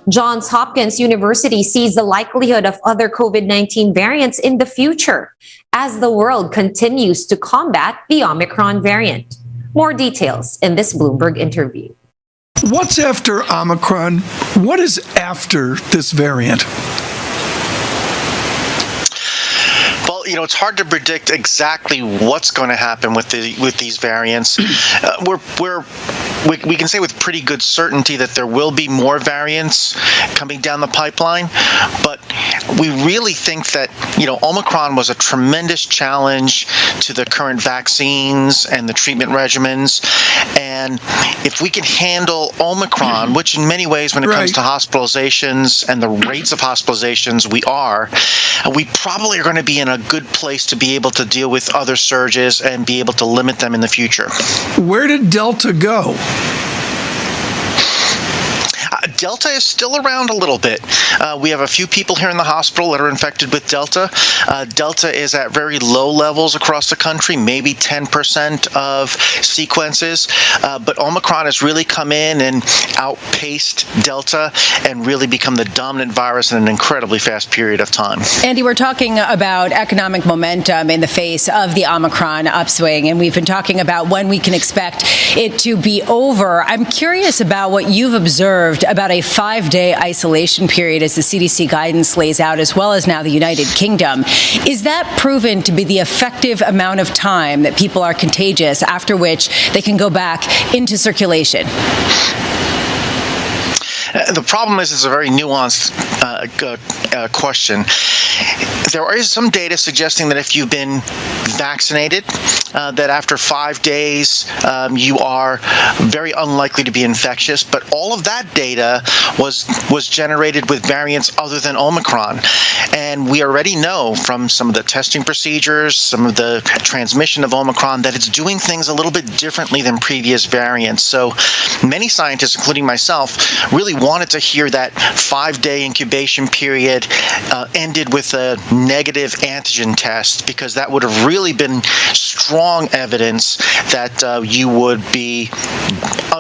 Johns Hopkins University sees the likelihood of other COVID-19 variants in the future as the world continues to combat the Omicron variant. More details in this Bloomberg interview. What's after Omicron? What is after this variant? Well, it's hard to predict exactly what's going to happen with these variants. We can say with pretty good certainty that there will be more variants coming down the pipeline, but we really think that Omicron was a tremendous challenge to the current vaccines and the treatment regimens, and if we can handle Omicron, which in many ways when it comes to hospitalizations and the rates of hospitalizations we probably are going to be in a good place to be able to deal with other surges and be able to limit them in the future. Where did Delta go? Delta is still around a little bit. We have a few people here in the hospital that are infected with Delta. Delta is at very low levels across the country, maybe 10% of sequences. But Omicron has really come in and outpaced Delta and really become the dominant virus in an incredibly fast period of time. Andy, we're talking about economic momentum in the face of the Omicron upswing, and we've been talking about when we can expect it to be over. I'm curious about what you've observed about a 5-day isolation period as the CDC guidance lays out, as well as now the United Kingdom. Is that proven to be the effective amount of time that people are contagious, after which they can go back into circulation? The problem is it's a very nuanced question. There is some data suggesting that if you've been vaccinated, that after 5 days you are very unlikely to be infectious. But all of that data was generated with variants other than Omicron. And we already know from some of the testing procedures, some of the transmission of Omicron, that it's doing things a little bit differently than previous variants. So many scientists, including myself, really wanted to hear that 5-day incubation period ended with a negative antigen test, because that would have really been strong evidence that you would be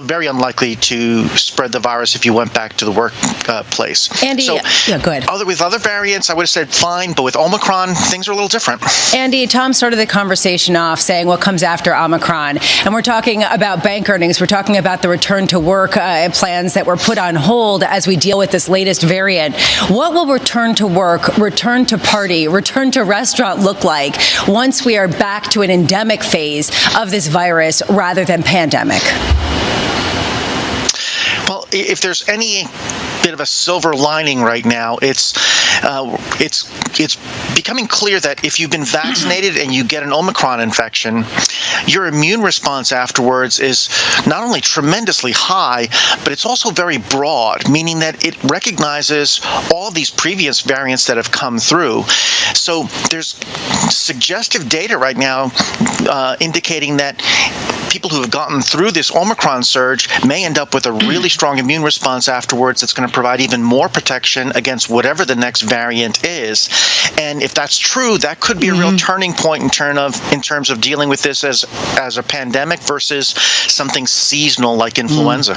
very unlikely to spread the virus if you went back to the workplace. Andy, so, go ahead. With other variants, I would have said fine, but with Omicron, things are a little different. Andy, Tom started the conversation off saying what comes after Omicron, and we're talking about bank earnings. We're talking about the return to work plans that were put on hold as we deal with this latest variant. What will return to work, return to party, return to restaurant look like once we are back to an endemic phase of this virus rather than pandemic? Well, if there's any bit of a silver lining right now, it's becoming clear that if you've been vaccinated and you get an Omicron infection, your immune response afterwards is not only tremendously high, but it's also very broad, meaning that it recognizes all of these previous variants that have come through. So there's suggestive data right now indicating that people who have gotten through this Omicron surge may end up with a really strong immune response afterwards that's going to provide even more protection against whatever the next variant is. And if that's true, that could be a real turning point in terms of dealing with this as a pandemic versus something seasonal like influenza.